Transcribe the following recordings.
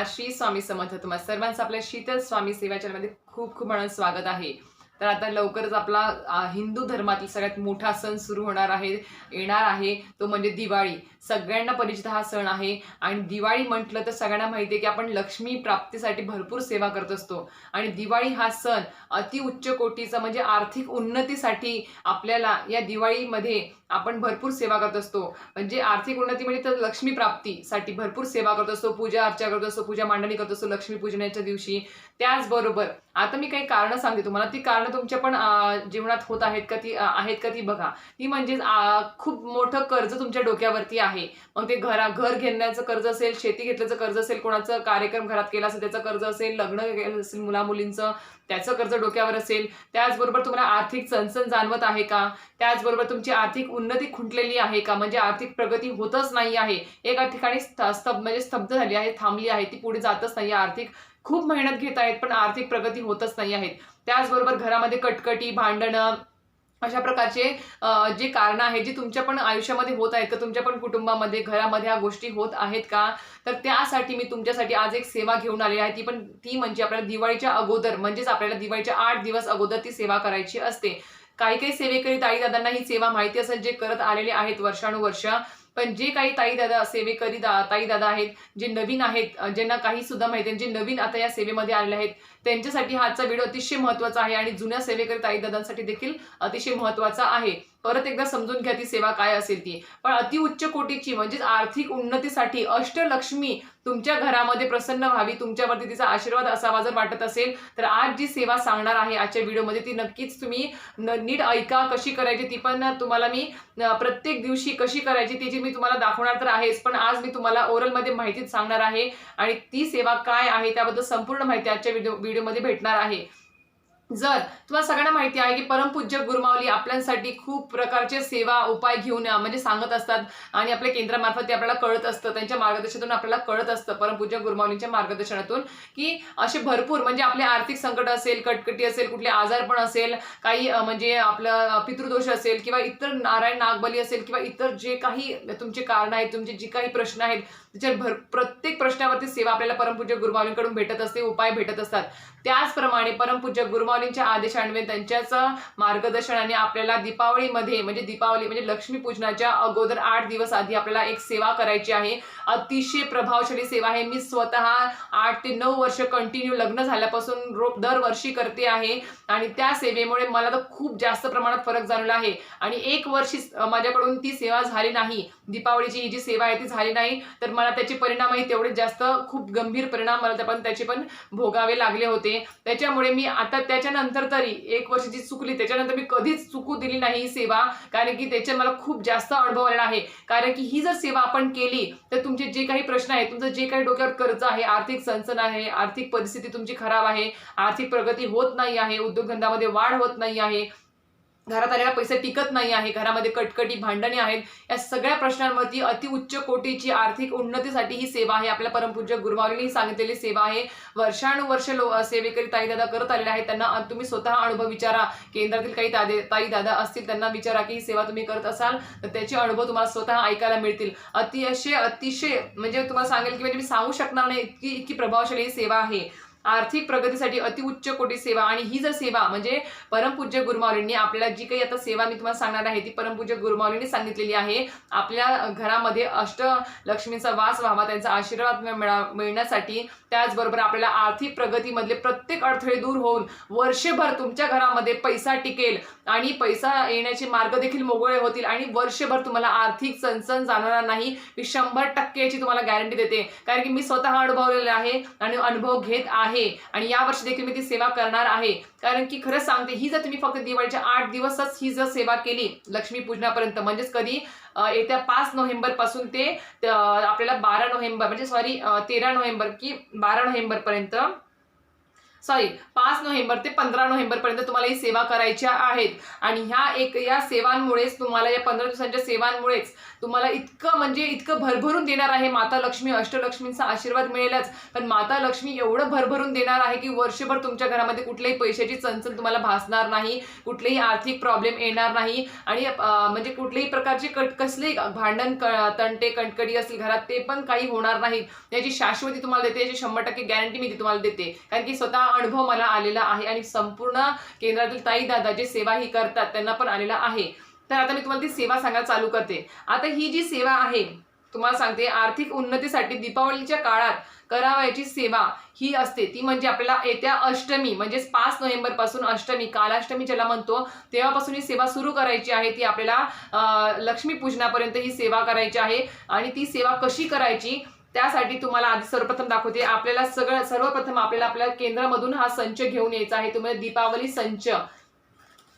नमस्कार. श्री स्वामी समर्थ. तुम्हा सर्वांचं आपल्या शीतल स्वामी सेवा चॅनलमध्ये खूप खूप म्हणून स्वागत आहे. तर आता लवकरच आपला हिंदू धर्मातील सगळ्यात मोठा सण सुरू होणार आहे, येणार आहे, तो म्हणजे दिवाळी. सगळ्यांना परिचित हा सण आहे आणि दिवाळी म्हटलं तर सगळ्यांना माहिती आहे की आपण लक्ष्मी प्राप्तीसाठी भरपूर सेवा करत असतो आणि दिवाळी हा सण अति उच्च कोटीचा म्हणजे आर्थिक उन्नतीसाठी आपल्याला या दिवाळीमध्ये आपण भरपूर सेवा करत असतो. म्हणजे आर्थिक उन्नती म्हणजे तर लक्ष्मी प्राप्तीसाठी भरपूर सेवा करत असतो, पूजा अर्चा करत असतो, पूजा मांडणी करत असतो लक्ष्मी पूजनाच्या दिवशी. त्याचबरोबर आता मी काही कारणं सांगते तुम्हाला, ती कारणं तुमच्या पण जीवनात होत आहेत का, ती आहेत का ती बघा. ती म्हणजे खूप मोठं कर्ज तुमच्या डोक्यावरती आहे. मग ते घर घेण्याचं कर्ज असेल, शेती घेतल्याचं कर्ज असेल, कोणाचं कार्यक्रम घरात केला असेल त्याचं कर्ज असेल, लग्न केलं असेल मुला-मुलींचं त्याचं कर्ज डोक्यावर असेल. त्याचबरोबर तुम्हाला आर्थिक चणचण जाणवत आहे का? त्याचबरोबर तुमची आर्थिक उन्नती खुंटलेली आहे का? म्हणजे आर्थिक प्रगती होतच नाही आहे. एका ठिकाणी स्तब्ध झाली आहे, थांबली आहे, ती पुढे जातच नाही. आर्थिक खूप मेहनत घेत आहेत, पण आर्थिक प्रगती होतच नाही आहेत. त्याचबरोबर घरामध्ये कटकटी, भांडणं अशा प्रकारचे जे कारणं आहेत, जी तुमच्या पण आयुष्यामध्ये होत आहेत का? तुमच्या पण कुटुंबामध्ये, घरामध्ये ह्या गोष्टी होत आहेत का? तर त्यासाठी मी तुमच्यासाठी आज एक सेवा घेऊन आलेली आहे. ती म्हणजे आपल्याला दिवाळीच्या अगोदर, म्हणजेच आपल्याला दिवाळीच्या 8 दिवस अगोदर ती सेवा करायची असते. काही काही सेवेकरी ताई-दादांना ही सेवा माहिती असेल, जे करत आलेले आहेत वर्षानुवर्ष. पण जे काही ताई-दादा सेवेकरी ताई-दादा आहेत, जे नवीन आहेत, ज्यांना काही सुद्धा माहिती आहे, जे नवीन आता या सेवेमध्ये आलेले आहेत, त्यांच्यासाठी आजचा व्हिडिओ अतिशय महत्त्वाचा आहे आणि जुन्या सेवेकरी ताई-दादांसाठी देखील अतिशय महत्त्वाचा आहे. परत एकदा समजून घ्या ती सेवा काय असेल ती. पण अतिउच्च कोटीची म्हणजेच आर्थिक उन्नतीसाठी अष्टलक्ष्मी तुमच्या घरामध्ये प्रसन्न व्हावी, तुमच्यावरती तिचा आशीर्वाद असावा जर वाटत असेल, तर आज जी सेवा सांगणार आहे आजच्या व्हिडिओमध्ये ती नक्कीच तुम्ही नीट ऐका. कशी करायची ती पण तुम्हाला मी प्रत्येक दिवशी कशी करायची त्याची मी तुम्हाला दाखवणार तर आहेच, पण आज मी तुम्हाला ओरलमध्ये माहिती सांगणार आहे आणि ती सेवा काय आहे त्याबद्दल संपूर्ण माहिती आजच्या व्हिडिओमध्ये भेटणार आहे. जर तुम्हाला सगळ्यांना माहिती आहे की परमपूज्य गुरुमाऊली आपल्यासाठी खूप प्रकारचे सेवा उपाय घेऊन म्हणजे सांगत असतात आणि आपल्या केंद्रामार्फत ते आपल्याला कळत असतं, त्यांच्या मार्गदर्शनातून आपल्याला कळत असतं, परमपूज्य गुरुमाऊलींच्या मार्गदर्शनातून, की असे भरपूर म्हणजे आपले आर्थिक संकट असेल, कटकटी असेल, कुठले आजारपण असेल, काही म्हणजे आपलं पितृदोष असेल किंवा इतर नारायण नागबली असेल किंवा इतर जे काही तुमचे कारण आहेत, तुमचे जे काही प्रश्न आहेत, त्याच्या प्रत्येक प्रश्नावरती सेवा आपल्याला परमपूज्य गुरुमाऊलींकडून भेटत असते, उपाय भेटत असतात. त्याचप्रमाणे परमपूज्य गुरुमाऊलींच्या आदेशान्वये त्यांच्याच मार्गदर्शनाने आपल्याला दीपावळीमध्ये म्हणजे लक्ष्मीपूजनाच्या अगोदर 8 दिवस आधी आपल्याला एक सेवा करायची आहे. अतिशय प्रभावशाली सेवा आहे. मी स्वतः 8 ते 9 वर्ष कंटिन्यू लग्न झाल्यापासून दरवर्षी करते आहे आणि त्या सेवेमुळे मला तर खूप जास्त प्रमाणात फरक जाणवला आहे आणि 1 वर्षी माझ्याकडून ती सेवा झाली नाही. दीपावळीची ही जी सेवा आहे ती झाली नाही, तर मला त्याचे परिणामही तेवढे जास्त खूप गंभीर परिणाम मला त्याचे पण भोगावे लागले होते. त्याच्यामुळे मी आता त्याच्यानंतर तरी 1 वर्ष जी चुकली त्याच्यानंतर मी कधीच चुकू दिली नाही ही सेवा, कारण की त्याच्यात मला खूप जास्त अनुभव आलेला आहे. कारण की ही जर सेवा आपण केली तर तुमचे जे काही प्रश्न आहेत, तुमचं जे काही डोक्यावर कर्ज आहे, आर्थिक चणचण आहे, आर्थिक परिस्थिती तुमची खराब आहे, आर्थिक प्रगती होत नाही आहे, उद्योगधंद्यामध्ये वाढ होत नाही आहे, घरात आलेला पैसा टिकत नाही आहे, घरामध्ये कटकटी भांडणे आहेत, या सगळ्या प्रश्नांवरती अतिउच्च कोटीची आर्थिक उन्नतीसाठी ही सेवा आहे. आपल्या परमपूज्य गुरुमाऊलींनी सांगितलेली सेवा आहे. वर्षानुवर्ष सेवेकरी ताई-दादा करत आलेले आहेत. त्यांना तुम्ही स्वतः अनुभव विचारा. केंद्रातील काही ताई-दादा असतील त्यांना विचारा की ही सेवा तुम्ही करत असाल तर त्याचे अनुभव तुम्हाला स्वतः ऐकायला मिळतील. अतिशय म्हणजे तुम्हाला सांगेल की म्हणजे मी सांगू शकणार नाही, इतकी प्रभावशाली ही सेवा आहे. आर्थिक प्रगतीसाठी अतिउच्च कोटी सेवा. आणि ही जर सेवा म्हणजे परमपूज्य गुरुमाऊलींनी आपल्याला जी काही आता सेवा मी तुम्हाला सांगणार आहे ती परमपूज्य गुरुमाऊलींनी सांगितलेली आहे. आपल्या घरामध्ये अष्टलक्ष्मींचा वास व्हावा, त्यांचा आशीर्वाद मिळण्यासाठी, त्याचबरोबर आपल्याला आर्थिक प्रगतीमधले प्रत्येक अडथळे दूर होऊन वर्षभर तुमच्या घरामध्ये पैसा टिकेल आणि पैसा येण्याचे मार्ग देखील मोकळे होतील आणि वर्षभर तुम्हाला आर्थिक चणचण जाणवणार नाही. मी 100% याची तुम्हाला गॅरंटी देते, कारण की मी स्वतः अनुभवलेले आहे आणि अनुभव घेत आहे आणि यावर्षी देखील मी ती सेवा करणार आहे. कारण की खरंच सांगते, ही जर तुम्ही फक्त दिवाळीच्या 8 दिवसच ही जर सेवा केली लक्ष्मीपूजनापर्यंत, म्हणजेच कधी येत्या 5 नोव्हेंबर पासून ते आपल्याला 12 नोव्हेंबर म्हणजे 13 नोव्हेंबर की 12 नोव्हेंबर पर्यंत सॉरी 5 नोव्हेंबर ते 15 नोव्हेंबर पर्यंत तुम्हाला ही सेवा करायच्या आहेत. आणि या सेवांमुळेच तुम्हाला, या 15 दिवसांच्या सेवांमुळेच तुम्हाला इतकं भरभरून देणार आहे माता लक्ष्मी. अष्टलक्ष्मींचा आशीर्वाद मिळेलच, पण माता लक्ष्मी एवढं भरभरून देणार आहे की वर्षभर तुमच्या घरामध्ये कुठल्याही पैशाची चणचण तुम्हाला भासणार नाही, कुठलेही आर्थिक प्रॉब्लेम येणार नाही, आणि म्हणजे कुठल्याही प्रकारचे कसलेही भांडण तंटे कणकडी असतील घरात ते पण काही होणार नाहीत. याची शाश्वती तुम्हाला देते, याची 100% गॅरंटी मी तुम्हाला देते, कारण की स्वतः अनुभव मला आलेला आहे आणि संपूर्ण केंद्रातील ताई दादा जे सेवा ही करतात त्यांना पण आलेला आहे. तर आता मी तुम्हाला ती सेवा सांगायला चालू करते. आता ही जी सेवा आहे तुम्हाला सांगते, आर्थिक उन्नतीसाठी दीपावलीच्या काळात करावयाची सेवा ही असते, ती म्हणजे आपल्याला येत्या अष्टमी म्हणजेच 5 नोव्हेंबर पासून अष्टमी, कालाष्टमी ज्याला म्हणतो, तेव्हापासून ही सेवा सुरू करायची आहे. ती आपल्याला लक्ष्मी पूजनापर्यंत ही सेवा करायची आहे. आणि ती सेवा कशी करायची त्यासाठी तुम्हाला आधी सर्वप्रथम दाखवते. आपल्याला सर्वप्रथम आपल्या केंद्रामधून हा संच घेऊन यायचा आहे. तुम्हाला दीपावली संच,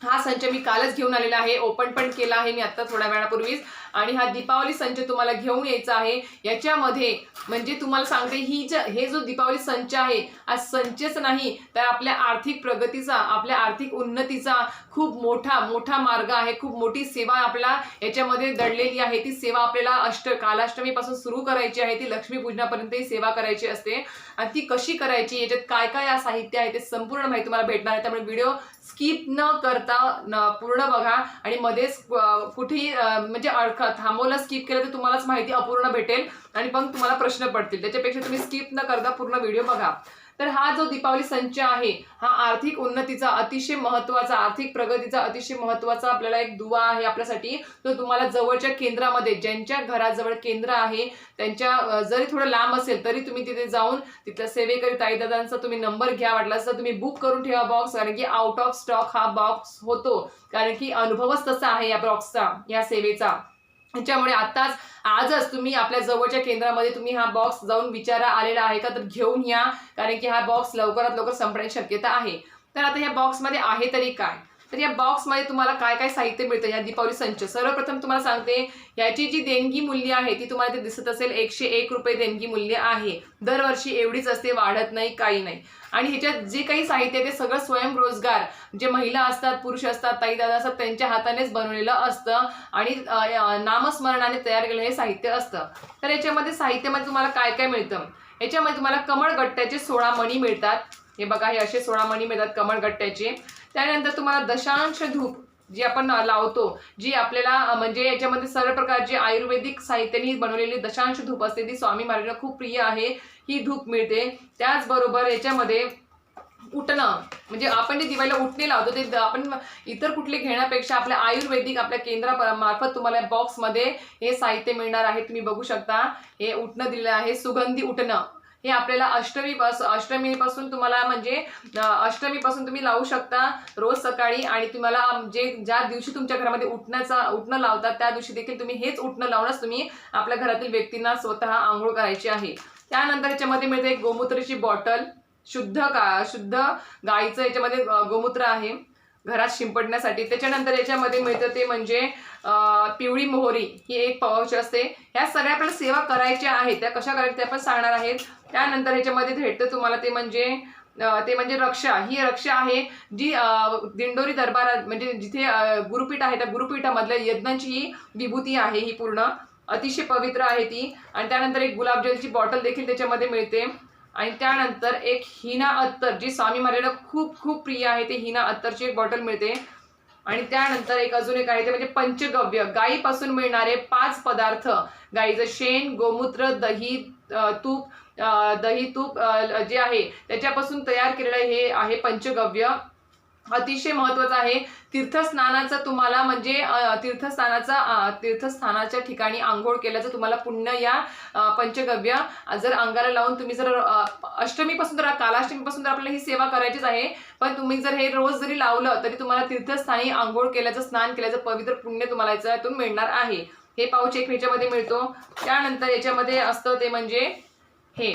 हा संच मी कालच घेऊन आलेला आहे, ओपन पण केला आहे मी आता थोड्या वेळापूर्वीच. आणि हा दीपावली संच तुम्हाला घेऊन यायचा आहे. याच्यामध्ये म्हणजे तुम्हाला सांगते, हे जो दीपावली संच आहे, हा संचच नाही तर आपल्या आर्थिक प्रगतीचा, आपल्या आर्थिक उन्नतीचा खूप मोठा मार्ग आहे. खूप मोठी सेवा आपल्याला याच्यामध्ये दडलेली आहे. ती सेवा आपल्याला कालाष्टमीपासून सुरू करायची आहे. ती लक्ष्मीपूजनापर्यंत ही सेवा करायची असते. आणि ती कशी करायची, याच्यात काय काय साहित्य आहे ते संपूर्ण माहिती तुम्हाला भेटणार आहे. त्यामुळे व्हिडिओ स्किप न करता पूर्ण बघा. आणि मध्येच कुठेही म्हणजे थांबवलं, स्किप केलं तर तुम्हालाच माहिती अपूर्ण भेटेल आणि मग तुम्हाला प्रश्न पडतील. त्याच्यापेक्षा तुम्ही स्किप न करता पूर्ण व्हिडिओ बघा. तर हा जो दीपावली संच आहे, हा आर्थिक उन्नतीचा अतिशय महत्त्वाचा, आर्थिक प्रगतीचा अतिशय महत्त्वाचा आपल्याला एक दुवा आहे आपल्यासाठी. तो तुम्हाला जवळच्या केंद्रामध्ये, ज्यांच्या घराजवळ केंद्र आहे त्यांच्या, जरी थोडं लांब असेल तरी तुम्ही तिथे जाऊन तिथल्या सेवेकरी ताईदादांचा तुम्ही नंबर घ्या. वाटलास तर तुम्ही बुक करून ठेवा बॉक्स, कारण की आउट ऑफ स्टॉक हा बॉक्स होतो, कारण की अनुभवच तसा आहे या बॉक्सचा, या सेवेचा. त्याच्यामुळे आजच तुम्ही आपल्या जवळच्या केंद्रामध्ये तुम्ही हा बॉक्स जाऊन विचारा आलेला आहे का, तर घेऊन या, कारण की हा बॉक्स लवकरात लवकर संपण्याची शक्यता आहे. तर आता या बॉक्समध्ये आहे तरी काय, तर या बॉक्समध्ये तुम्हाला काय काय साहित्य मिळतं या दीपावली संच. सर्वप्रथम तुम्हाला सांगते, याची जी देणगी मूल्य आहे ती तुम्हाला ते दिसत असेल, 101 रुपये देणगी मूल्य आहे. दरवर्षी एवढीच असते, वाढत नाही, काही नाही. आणि ह्याच्यात जे काही साहित्य आहे ते सगळं स्वयंरोजगार, जे महिला असतात, पुरुष असतात, ताई दादा असतात, त्यांच्या हातानेच बनवलेलं असतं आणि नामस्मरणाने तयार केलेलं हे साहित्य असतं. तर याच्यामध्ये साहित्यामध्ये तुम्हाला काय काय मिळतं, याच्यामध्ये तुम्हाला कमळगट्ट्याचे 16 मणी मिळतात. हे बघा, हे असे 16 मणी मिळतात कमळगट्ट्याचे. त्यानंतर तुम्हाला दशांश धूप जी आपण लावतो, जी आपल्याला म्हणजे याच्यामध्ये सर्व प्रकारचे आयुर्वेदिक साहित्याने बनवलेली दशांश धूप असते, ती स्वामी महाराजांना खूप प्रिय आहे, ही धूप मिळते. त्याचबरोबर याच्यामध्ये उटणं, म्हणजे आपण जे दिवाळीला उटणे लावतो ते आपण इतर कुठले घेण्यापेक्षा आपल्या आयुर्वेदिक, आपल्या केंद्रामार्फत तुम्हाला बॉक्समध्ये हे साहित्य मिळणार आहे. तुम्ही बघू शकता, हे उटणं दिलेलं आहे, सुगंधी उटणं. हे आपल्याला अष्टमीपासून तुम्हाला म्हणजे अष्टमीपासून तुम्ही लावू शकता रोज सकाळी. आणि तुम्हाला ज्या दिवशी तुमच्या घरामध्ये उटणं लावतात त्या दिवशी देखील तुम्ही हेच उटणं लावूनच तुम्ही आपल्या घरातील व्यक्तींना स्वतः आंघोळ करायची आहे. त्यानंतर याच्यामध्ये मिळते एक गोमूत्राची बॉटल, शुद्ध गाईचं याच्यामध्ये गोमूत्र आहे घरात शिंपडण्यासाठी. त्याच्यानंतर याच्यामध्ये मिळतं ते म्हणजे पिवळी मोहरी, ही एक पाऊच असते. ह्या सगळ्या आपल्याला सेवा करायच्या आहेत, त्या कशा करायच्या ते आपण सांगणार आहेत. त्यानंतर ह्याच्यामध्ये भेटतं तुम्हाला ते म्हणजे रक्षा. ही रक्षा आहे जी दिंडोरी दरबारात म्हणजे जिथे गुरुपीठ आहे त्या गुरुपीठामधल्या यज्ञांची ही विभूती आहे, ही पूर्ण अतिशय पवित्र आहे ती. आणि त्यानंतर एक गुलाबजलची बॉटल देखील त्याच्यामध्ये मिळते. आणि त्यानंतर एक हिना अत्तर, जी स्वामी महाराजांना खूप खूप प्रिय आहे, ते हिना अत्तरची एक बॉटल मिळते. आणि त्यानंतर अजून एक आहे ते म्हणजे पंचगव्य, गायीपासून मिळणारे 5 पदार्थ, गाईचं शेण, गोमूत्र, दही तूप जे आहे त्याच्यापासून तयार केलेलं हे आहे पंचगव्य. अतिशय महत्वाचं आहे. तीर्थस्नानाचं तुम्हाला म्हणजे तीर्थस्थानाच्या ठिकाणी आंघोळ केल्याचं तुम्हाला पुण्य या पंचगव्य जर अंगाला लावून तुम्ही जर अष्टमीपासून तर कालाष्टमीपासून तर आपल्याला ही सेवा करायचीच आहे, पण तुम्ही जर हे रोज जरी लावलं तरी तुम्हाला तीर्थस्थानी आंघोळ केल्याचं, स्नान केल्याचं पवित्र पुण्य तुम्हाला याच्यातून मिळणार आहे. हे पाऊच एक ह्याच्यामध्ये मिळतो. त्यानंतर याच्यामध्ये असतं ते म्हणजे हे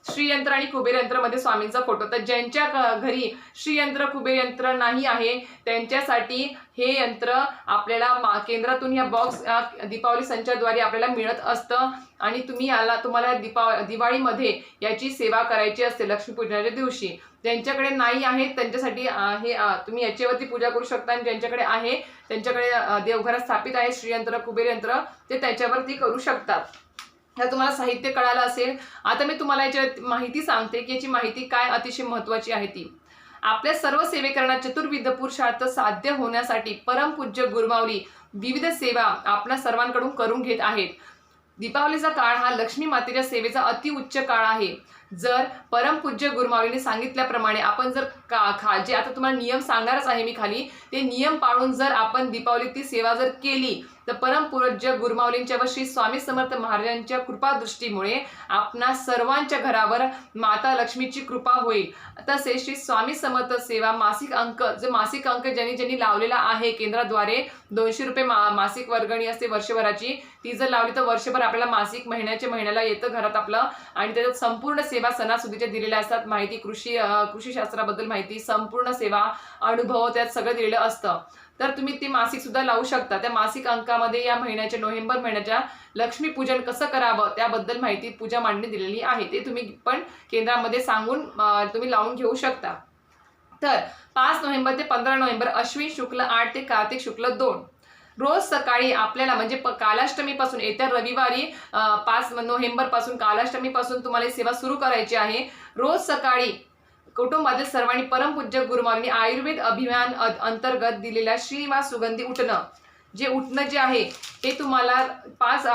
श्रीयंत्र आणि कुबेर यंत्रामध्ये स्वामींचा फोटो. तर ज्यांच्या घरी श्रीयंत्र कुबेर यंत्र नाही आहे त्यांच्यासाठी हे यंत्र आपल्याला केंद्रातून या बॉक्स दीपावली संचाद्वारे आपल्याला मिळत असतं आणि तुम्हाला दिवाळीमध्ये याची सेवा करायची असते लक्ष्मीपूजनाच्या दिवशी. ज्यांच्याकडे नाही आहे त्यांच्यासाठी हे तुम्ही याच्यावरती पूजा करू शकता आणि ज्यांच्याकडे आहे त्यांच्याकडे देवघरात स्थापित आहे श्रीयंत्र कुबेर यंत्र ते त्याच्यावरती करू शकतात. तर तुम्हाला साहित्य कळालं असेल. आता मी तुम्हाला याची माहिती सांगते की याची माहिती काय अतिशय महत्त्वाची आहे ती. आपल्या सर्व सेवेकरणात चतुर्विध पुरुषार्थ साध्य होण्यासाठी परमपूज्य गुरुमाऊली विविध सेवा आपल्या सर्वांकडून करून घेत आहेत. दीपावलीचा काळ हा लक्ष्मी मातेच्या सेवेचा अतिउच्च काळ आहे. जर परमपूज्य गुरुमाऊलीने सांगितल्याप्रमाणे आपण जर जे आता तुम्हाला नियम सांगणारच आहे मी खाली, ते नियम पाळून जर आपण दीपावली ती सेवा जर केली तर परमपूज्य गुरुमाऊलींच्या व श्री स्वामी समर्थ महाराजांच्या कृपादृष्टीमुळे आपणा सर्वांच्या घरावर माता लक्ष्मीची कृपा होईल. तसेच श्री स्वामी समर्थ सेवा मासिक अंक ज्यांनी लावलेला आहे केंद्राद्वारे 200 रुपये मासिक वर्गणी असते वर्षभराची, ती जर लावली तर वर्षभर आपल्याला मासिक महिन्याला येतं घरात आपलं. आणि त्याच्यात संपूर्ण सेवा सणासुदीच्या दिलेल्या असतात. माहिती कृषी शास्त्राबद्दल माहिती, संपूर्ण सेवा अनुभव त्यात सगळं दिलेलं असतं. तर तुम्ही ती मासिक सुद्धा लावू शकता. त्या मासिक अंकामध्ये या महिन्याच्या नोव्हेंबर महिन्याच्या लक्ष्मी पूजन कसं करावं त्याबद्दल माहिती पूजा मांडणी दिलेली आहे. ते तुम्ही पण केंद्रामध्ये सांगून तुम्ही लावून घेऊ शकता. तर 5 नोव्हेंबर ते 15 नोव्हेंबर अश्विन शुक्ल 8 ते कार्तिक शुक्ल 2 रोज सकाळी आपल्याला म्हणजे कालाष्टमीपासून येत्या रविवारी 5 नोव्हेंबर पासून कालाष्टमीपासून तुम्हाला सेवा सुरू करायची आहे. रोज सकाळी कुटुंबातील सर्वांनी परमपूज्य गुरुमाऊलींनी आयुर्वेद अभियान अंतर्गत दिलेल्या श्रीनिवास सुगंधी उठणं जे आहे ते तुम्हाला 5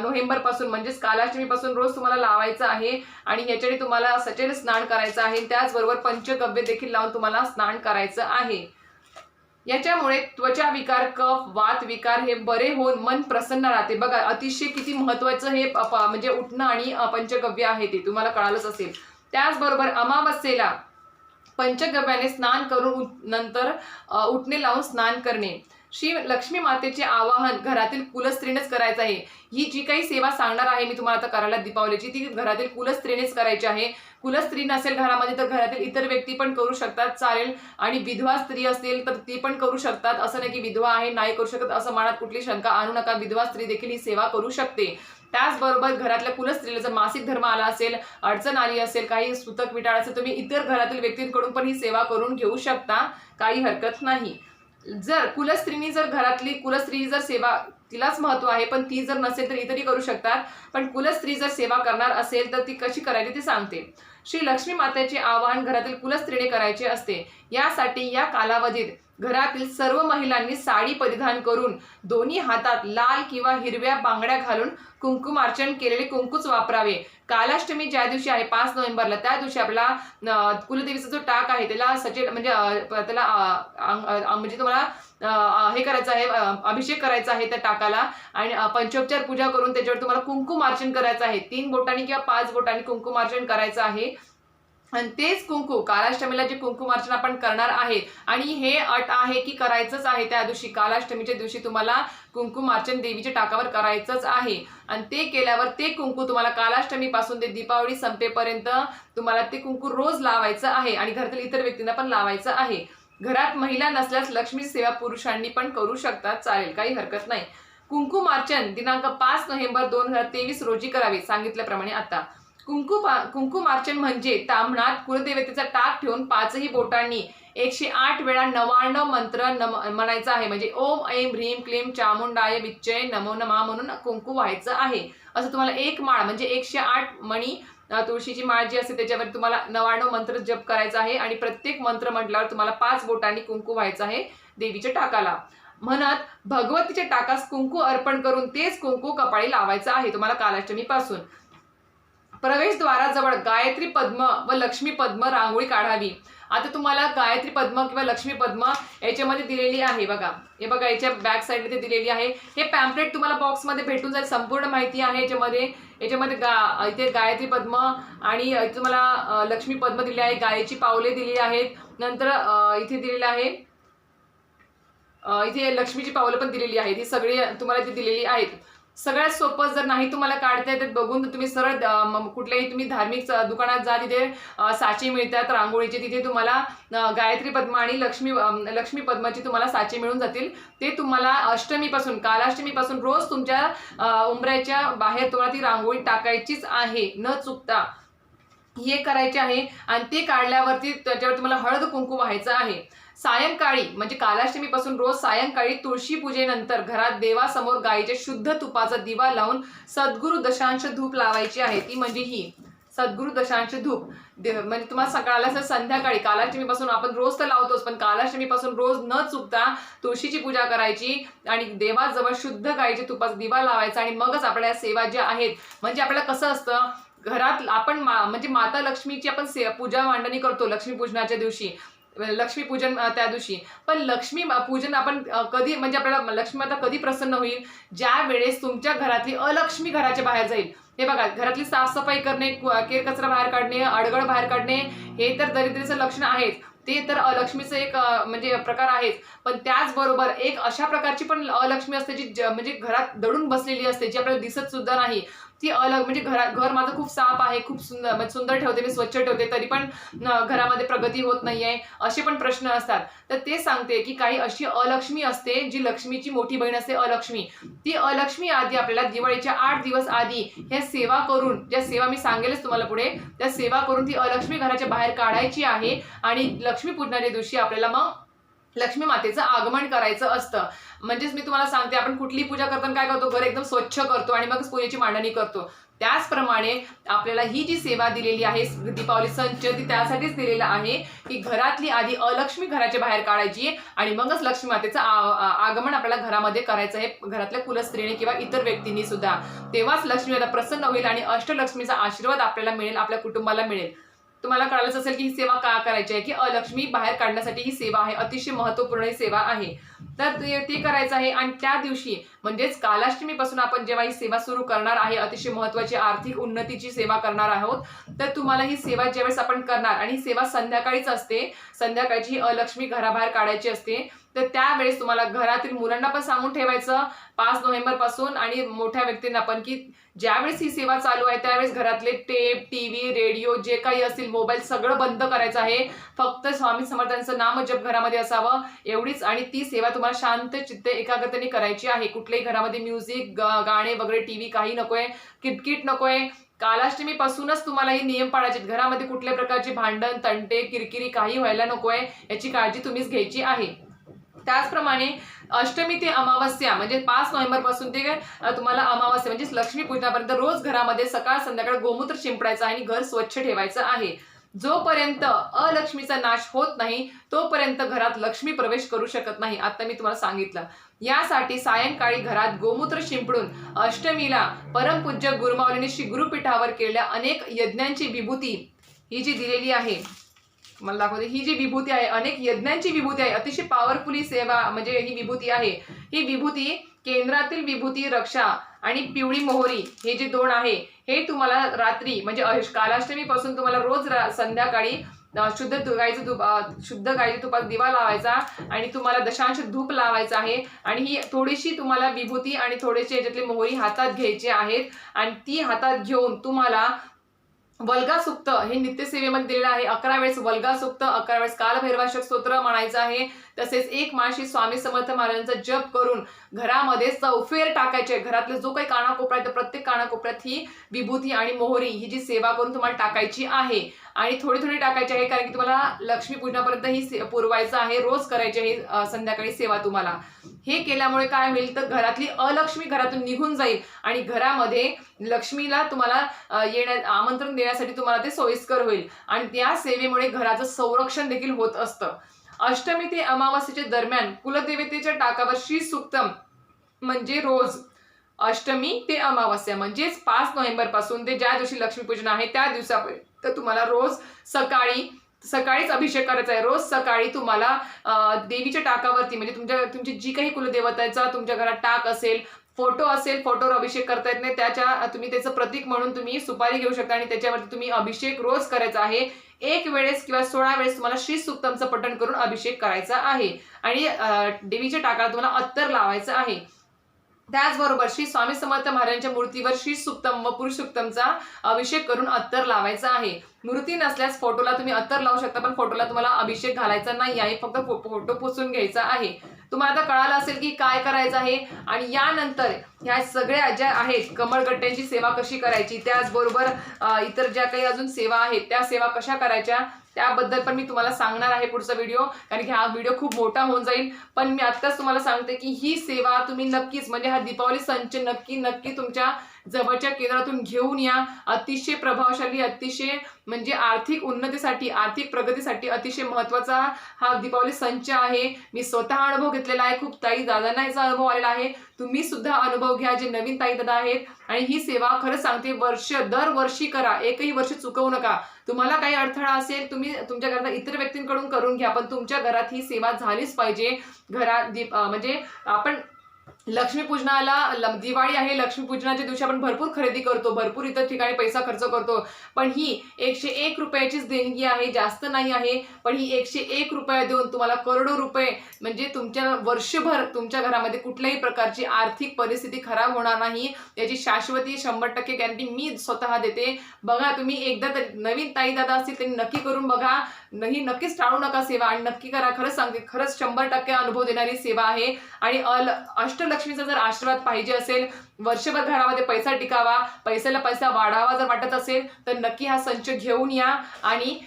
नोव्हेंबर पासून म्हणजेच कालाष्टमीपासून रोज तुम्हाला लावायचं आहे आणि ह्याच्याने तुम्हाला सचेल स्नान करायचं आहे. त्याचबरोबर पंचगव्य देखील लावून तुम्हाला स्नान करायचं आहे. याच्यामुळे त्वचा विकार, कफ, वात विकार हे बरे होऊन मन प्रसन्न राहते. बघा अतिशय किती महत्वाचं हे म्हणजे उठणं आणि पंचगव्य आहे ते तुम्हाला कळालंच असेल. त्याचबरोबर अमावस्येला पंचगव्याने स्नान करून नंतर उठणे लावून स्नान करणे. श्री लक्ष्मी मातेचे आवाहन घरातील कुलस्त्रीनेच करायचं आहे. ही जी काही सेवा सांगणार आहे मी तुम्हाला आता करायला दीपावलीची, ती घरातील कुलस्त्रीनेच करायची आहे. कुलस्त्री नसेल घरामध्ये तर घरातील इतर व्यक्ती पण करू शकतात, चालेल. आणि विधवा स्त्री असतील तर ती पण करू शकतात. असं नाही की विधवा आहे नाही करू शकत असं मनात कुठली शंका आणू नका. विधवा स्त्री देखील ही सेवा करू शकते. त्याचबरोबर घरातल्या कुलस्त्रीला जर मासिक धर्म आला असेल, अडचण आली असेल, काही सुतक विटाळ असेल, तुम्ही इतर घरातील व्यक्तींकडून पण ही सेवा करून घेऊ शकता, काही हरकत नाही. जर कुलस्त्रीनी जर घरातली कुलस्त्री जर सेवा तिलाच महत्व आहे पण ती जर नसेल तर इतरही करू शकतात. पण कुलस्त्री जर सेवा करणार असेल तर ती कशी करायची ते सांगते. श्री लक्ष्मी मातेचे आवाहन घरातील कुलस्त्रीने करायचे असते. यासाठी या कालावधीत घरातील सर्व महिलांनी साडी परिधान करून दोन्ही हातात लाल किंवा हिरव्या बांगड्या घालून कुंकुमार्चन केलेले कुंकूच वापरावे. कालाष्टमी ज्या दिवशी आहे 5 नोव्हेंबरला त्या दिवशी आपला कुलदेवीचा जो टाक आहे त्याला सचेल म्हणजे त्याला म्हणजे तुम्हाला हे करायचं आहे, अभिषेक करायचा आहे त्या टाकाला आणि पंचोपचार पूजा करून त्याच्यावर तुम्हाला कुंकुमार्चन करायचं आहे. 3 बोटांनी किंवा 5 बोटांनी कुंकुमार्चन करायचं आहे. आणि तेच कुंकू कालाष्टमीला जे कुंकुमार्चन आपण करणार आहे आणि हे अट आहे की करायचंच आहे त्या दिवशी कालाष्टमीच्या दिवशी तुम्हाला कुंकुमार्चन देवीच्या टाकावर करायचंच आहे. आणि ते केल्यावर ते कुंकू तुम्हाला कालाष्टमीपासून ते दीपावली संपेपर्यंत तुम्हाला ते कुंकू रोज लावायचं आहे आणि घरातील इतर व्यक्तींना पण लावायचं आहे. घरात महिला नसल्यास लक्ष्मी सेवा पुरुषांनी पण करू शकतात, चालेल, काही हरकत नाही. कुंकुमार्चन दिनांक 5 नोव्हेंबर 2023 रोजी करावे सांगितल्याप्रमाणे. आता कुंकुमार्चन म्हणजे ताम्हणात कुलदेवतेचा टाक ठेवून 5ही बोटांनी 108 वेळा 99 मंत्र म्हणायचा आहे. म्हणजे ओम ऐं ह्रीं क्लीं चामुंडाय विच्चय नमो नमः म्हणून कुंकू व्हायचं आहे. असं तुम्हाला एक माळ म्हणजे 108 मणी तुळशीची माळ जी असते त्याच्यावर तुम्हाला 99 मंत्र जप करायचा आहे आणि प्रत्येक मंत्र म्हटल्यावर तुम्हाला 5 बोटांनी कुंकू व्हायचं आहे देवीच्या टाकाला. म्हणत भगवतीच्या टाकास कुंकू अर्पण करून तेच कुंकू कपाळी लावायचं आहे तुम्हाला कालाष्टमीपासून. प्रवेशद्वाराजवळ गायत्री पद्म व लक्ष्मी पद्म रांगोळी काढावी. आता तुम्हाला गायत्री पद्म किंवा लक्ष्मी पद्म याच्यामध्ये दिलेली आहे बघा. हे बघा याच्या बॅक साईडला ते दिलेली आहे. हे पॅम्पलेट तुम्हाला बॉक्समध्ये भेटून जाईल. संपूर्ण माहिती आहे याच्यामध्ये. इथे गायत्री पद्म आणि तुम्हाला लक्ष्मी पद्म दिले आहे. गायची पावले दिली आहेत. नंतर इथे दिलेलं आहे इथे लक्ष्मीची पावलं पण दिलेली आहेत. ही सगळी तुम्हाला इथे दिलेली आहेत. सगळ्यात सोपं, जर नाही तुम्हाला काढता येत बघून, तर तुम्ही सरळ कुठल्याही तुम्ही धार्मिक दुकानात जा, तिथे साचे मिळतात रांगोळीचे, तिथे तुम्हाला गायत्री पद्म आणि लक्ष्मी पद्माची तुम्हाला साचे मिळून जातील. ते तुम्हाला अष्टमीपासून, कालाष्टमीपासून रोज तुमच्या उंबऱ्याच्या बाहेर तुम्हाला ती रांगोळी टाकायचीच आहे न चुकता. हे करायचे आहे आणि ते काढल्यावरती त्याच्यावर तुम्हाला हळद कुंकू व्हायचं आहे. सायंकाळी म्हणजे कालाष्टमीपासून रोज सायंकाळी तुळशी पूजेनंतर घरात देवासमोर गायीच्या शुद्ध तुपाचा दिवा लावून सद्गुरु दशांश धूप लावायची आहे. ती म्हणजे ही सद्गुरु दशांश धूप म्हणजे तुम्हाला सकाळला संध्याकाळी, कालाष्टमीपासून आपण रोज तर लावतोच, पण कालाष्टमीपासून रोज न चुकता तुळशीची पूजा करायची आणि देवाजवळ शुद्ध गायीच्या तुपाचा दिवा लावायचा आणि मगच आपल्या सेवा ज्या आहेत, म्हणजे आपल्याला कसं असतं घरात आपण म्हणजे माता लक्ष्मीची आपण पूजा मांडणी करतो लक्ष्मीपूजनाच्या दिवशी, लक्ष्मीपूजन त्या दिवशी. पण लक्ष्मी पूजन आपण कधी, म्हणजे आपल्याला लक्ष्मी माता कधी प्रसन्न होईल, ज्या वेळेस तुमच्या घरातली अलक्ष्मी घराच्या बाहेर जाईल. हे बघा, घरातली साफसफाई करणे, केर कचरा बाहेर काढणे, अडगळ बाहेर काढणे, हे तर दरिद्रीचं लक्षण आहेच, ते तर अलक्ष्मीचं एक म्हणजे प्रकार आहेच. पण त्याचबरोबर एक अशा प्रकारची पण अलक्ष्मी असते जी म्हणजे घरात दडून बसलेली असते, जी आपल्याला दिसत सुद्धा नाही. ती म्हणजे घर माझं खूप साफ आहे, खूप सुंदर ठेवते, मी स्वच्छ ठेवते, तरी पण घरामध्ये प्रगती होत नाहीये, असे पण प्रश्न असतात. तर ते सांगते की काही अशी अलक्ष्मी असते, जी लक्ष्मीची मोठी बहीण असते अलक्ष्मी. ती अलक्ष्मी आधी आपल्याला दिवाळीच्या 8 दिवस आधी ह्या सेवा करून, ज्या सेवा मी सांगेलच तुम्हाला पुढे, त्या सेवा करून ती अलक्ष्मी घराच्या बाहेर काढायची आहे. आणि लक्ष्मीपूजनाच्या दिवशी आपल्याला मग लक्ष्मी मातेचं आगमन करायचं असतं. म्हणजेच मी तुम्हाला सांगते, आपण कुठली पूजा करताना काय करतो, घर एकदम स्वच्छ करतो आणि मग पूजेची मांडणी करतो. त्याचप्रमाणे आपल्याला ही जी सेवा दिलेली आहे दीपावली संच, ती त्यासाठीच दिलेला आहे की घरातली आधी अलक्ष्मी घराच्या बाहेर काढायची आणि मगच लक्ष्मी मातेचं आगमन आपल्याला घरामध्ये करायचं आहे, घरातल्या कुलस्त्रीने किंवा इतर व्यक्तींनी सुद्धा. तेव्हाच लक्ष्मी माता प्रसन्न होईल आणि अष्टलक्ष्मीचा आशीर्वाद आपल्याला मिळेल, आपल्या कुटुंबाला मिळेल. तुम्हाला कळालंच असेल की ही सेवा का करायची आहे, की अलक्ष्मी बाहेर काढण्यासाठी ही सेवा आहे, अतिशय महत्वपूर्ण ही सेवा आहे. तर ते करायचं आहे. आणि त्या दिवशी म्हणजेच कालाष्टमीपासून आपण जेव्हा ही सेवा सुरू करणार आहे, अतिशय महत्वाची आर्थिक उन्नतीची सेवा करणार आहोत, तर तुम्हाला ही सेवा ज्यावेळेस आपण करणार, आणि ही सेवा संध्याकाळीच असते, संध्याकाळची ही अलक्ष्मी घराबाहेर काढायची असते. तर त्यावेळेस तुम्हाला घरातील मुलांना पण सांगून ठेवायचं 5 नोव्हेंबर पासून, आणि मोठ्या व्यक्तींना पण, की ज्यावेळेस ही सेवा चालू आहे त्यावेळेस घरातले टेप, टीव्ही, रेडिओ जे काही असतील, मोबाईल सगळं बंद करायचं आहे. फक्त स्वामी समर्थांचं नाम जप घरामध्ये असावं, एवढीच. आणि ती सेवा तुम्हाला शांत चित्ते एकाग्रतेने करायची आहे. कुठल्याही घरामध्ये म्युझिक, गाणे वगैरे, टीव्ही काही नकोय, किटकिट नकोय. कालाष्टमीपासूनच तुम्हाला हे नियम पाळायचे. घरामध्ये कुठल्या प्रकारचे भांडण, तंटे, किरकिरी काही व्हायला नकोय, याची काळजी तुम्हीच घ्यायची आहे. त्याचप्रमाणे अष्टमी ते अमावस्या म्हणजे 5 नोव्हेंबर पासून ते तुम्हाला अमावस्या म्हणजे लक्ष्मी पूजनापर्यंत रोज घरामध्ये सकाळ संध्याकाळ गोमूत्र शिंपडायचं आणि घर स्वच्छ ठेवायचं आहे. जोपर्यंत अलक्ष्मीचा नाश होत नाही तोपर्यंत घरात लक्ष्मी प्रवेश करू शकत नाही. आता मी तुम्हाला सांगितलं. यासाठी सायंकाळी घरात गोमूत्र शिंपडून अष्टमीला परमपूज्य गुरुमाऊलींनी श्री गुरुपीठावर केलेल्या अनेक यज्ञांची विभूती ही जी दिलेली आहे, मला दाखवते, ही जी विभूती आहे, अनेक यज्ञांची विभूती आहे, अतिशय पॉवरफुल ही सेवा म्हणजे ही विभूती आहे. ही विभूती केंद्रातील विभूती रक्षा आणि पिवळी मोहरी हे जे 2 आहे, हे तुम्हाला रात्री म्हणजे कालाष्टमी पासून तुम्हाला रोज संध्याकाळी शुद्ध गाईच्या तुपात दिवा लावायचा आणि तुम्हाला दशांश धूप लावायचा आहे. आणि ही थोडीशी तुम्हाला विभूती आणि थोडेसे याच्यातली मोहरी हातात घ्यायची आहेत आणि ती हातात घेऊन तुम्हाला वल्गा सुक्त हे नित्यसेवेमध्ये दिलेलं आहे. 11 वेळेस वल्गा सुक्त, 11 वेळेस कालभैरवाष्टक स्तोत्र म्हणायचं आहे. तसेच 1 माशी स्वामी समर्थ महाराजांचा जप करून घरामध्ये चौफेर टाकायचे. घरातले जो काही कानाकोपरा आहे, प्रत्येक कानाकोपऱ्यात ही विभूती आणि मोहरी ही जी सेवा करून तुम्हाला टाकायची आहे. आणि थोडी थोडी टाकायची आहे, कारण की तुम्हाला लक्ष्मी पूजनापर्यंत ही पुरवायचं आहे. रोज करायची आहे संध्याकाळी सेवा तुम्हाला. हे केल्यामुळे काय होईल तर घरातली अलक्ष्मी घरातून निघून जाईल आणि घरामध्ये लक्ष्मीला तुम्हाला आमंत्रण देण्यासाठी तुम्हाला ते सोयीस्कर होईल. आणि त्या सेवेमुळे घराचं संरक्षण देखील होत असतं. अष्टमी ते अमावास्येच्या दरम्यान कुलदेवतेच्या टाकावर श्री सूक्तम म्हणजे रोज अष्टमी ते अमावास्या म्हणजेच 5 नोव्हेंबर पासून ते ज्या दिवशी लक्ष्मीपूजन आहे त्या दिवसापर्यंत तुम्हाला रोज सकाळीच अभिषेक करायचा आहे. रोज सकाळी तुम्हाला देवीच्या टाकावरती म्हणजे तुमची जी काही कुलदेवताचा तुमच्या घरात टाक असेल, फोटो असेल, फोटोवर अभिषेक करता येत नाही, तुम्ही त्याचं प्रतीक म्हणून तुम्ही सुपारी घेऊ शकता आणि त्याच्यावरती तुम्ही अभिषेक रोज करायचा आहे. 1 वेळेस किंवा 16 वेळेस तुम्हाला श्री सूक्तमचं पठण करून अभिषेक करायचा आहे. आणि देवीच्या टाकाला तुम्हाला अत्तर लावायचं आहे. त्याचबरोबर श्री स्वामी समर्थ महाराजांच्या मूर्तीवर श्री सुक्तम व पुरुष सुक्तमचा अभिषेक करून अत्तर लावायचा आहे. मूर्ती नसल्यास फोटोला तुम्ही अत्तर लावू शकता, पण फोटोला तुम्हाला अभिषेक घालायचा नाही आहे, फक्त फोटो पुसून घ्यायचा आहे. तुम्हाला आता कळालं असेल की काय करायचं आहे. आणि यानंतर ह्या सगळ्या ज्या आहेत कमळगट्ट्यांची सेवा कशी करायची, त्याचबरोबर इतर ज्या काही अजून सेवा आहेत त्या सेवा कशा करायच्या त्याबद्दल पण मी तुम्हाला सांगणार आहे पुढचा व्हिडिओ, कारण की हा व्हिडिओ खूप मोठा होऊन जाईल. पण मी आत्ताच तुम्हाला सांगते की ही सेवा तुम्ही नक्कीच म्हणजे हा दीपावली संच नक्की तुमच्या जवळच्या केंद्रातून घेऊन या. अतिशय प्रभावशाली, अतिशय म्हणजे आर्थिक उन्नतीसाठी, आर्थिक प्रगतीसाठी अतिशय महत्त्वाचा हा दीपावली संच आहे. मी स्वतः अनुभव घेतलेला आहे, खूप ताई दादांना याचा अनुभव आलेला आहे. तुम्ही सुद्धा अनुभव घ्या जे नवीन ताई दादा आहेत. आणि ही सेवा खरंच सांगते दरवर्षी करा, एकही वर्ष चुकवू नका. तुम्हाला काही अडथळा असेल तुम्ही तुमच्या घरात इतर व्यक्तींकडून करून घ्या, पण तुमच्या घरात ही सेवा झालीच पाहिजे. घरात म्हणजे आपण लक्ष्मीपूजनाला दिवाळी आहे, लक्ष्मीपूजनाच्या दिवशी आपण भरपूर खरेदी करतो, भरपूर इतर ठिकाणी पैसा खर्च करतो, पण ही 101 रुपयाचीच देणगी आहे, जास्त नाही आहे. पण ही 101 रुपये देऊन तुम्हाला करोडो रुपये म्हणजे तुमच्या वर्षभर तुमच्या घरामध्ये कुठल्याही प्रकारची आर्थिक परिस्थिती खराब होणार नाही याची शाश्वती 100% गॅरंटी मी स्वतः देते. बघा तुम्ही एकदा तर नवीन ताई दादा असतील त्यांनी नक्की करून बघा, नक्कीच टाळू नका सेवा आणि नक्की करा. खरंच सांगते, खरंच 100% अनुभव देणारी सेवा आहे. आणि अष्टलक्ष्मीचा जर आशीर्वाद पाहिजे असेल, वर्षभर घरामध्ये पैसा टिकावा, पैशाला पैसा वाढावा जर वाटत असेल तर नक्की हा संच घेऊन या आणि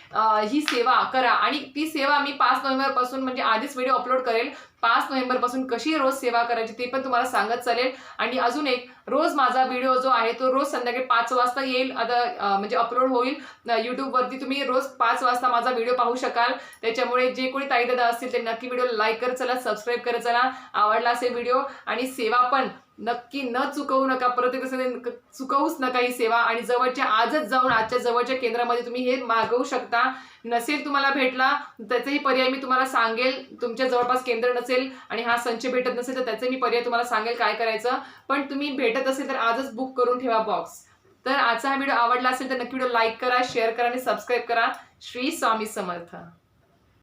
ही सेवा करा. आणि ती सेवा मी 5 नोव्हेंबर पासून म्हणजे आधीच व्हिडिओ अपलोड करेल. 5 नोव्हेंबर पासून कशी रोज सेवा करायची ते पण तुम्हाला सांगत चालेल. आणि अजून एक, रोज माझा व्हिडिओ जो आहे तो रोज संध्याकाळी 5 वाजता येईल, आता म्हणजे अपलोड होईल यूट्यूबवरती. तुम्ही रोज 5 वाजता माझा व्हिडिओ पाहू शकाल. त्याच्यामुळे जे कोणी ताई दादा असतील ते नक्की व्हिडिओ लाईक करत चला, सबस्क्राईब करत चला, आवडला असेल व्हिडिओ. आणि सेवा पण नक्की न चुकवू नका, प्रत्येक चुकवूच नका ही सेवा. आणि जवळच्या आजच जाऊन आजच्या जवळच्या केंद्रामध्ये तुम्ही हे मागवू शकता. नसेल तुम्हाला भेटला त्याचाही पर्याय मी तुम्हाला सांगेल. तुमच्या जवळपास केंद्र नसेल आणि हा संच भेटत नसेल तर त्याचे मी पर्याय तुम्हाला सांगेल काय करायचं. पण तुम्ही भेटत असेल तर आजच बुक करून ठेवा बॉक्स. तर आजचा हा व्हिडिओ आवडला असेल तर नक्की व्हिडिओ लाईक करा, शेअर करा आणि सबस्क्राईब करा. श्री स्वामी समर्थ.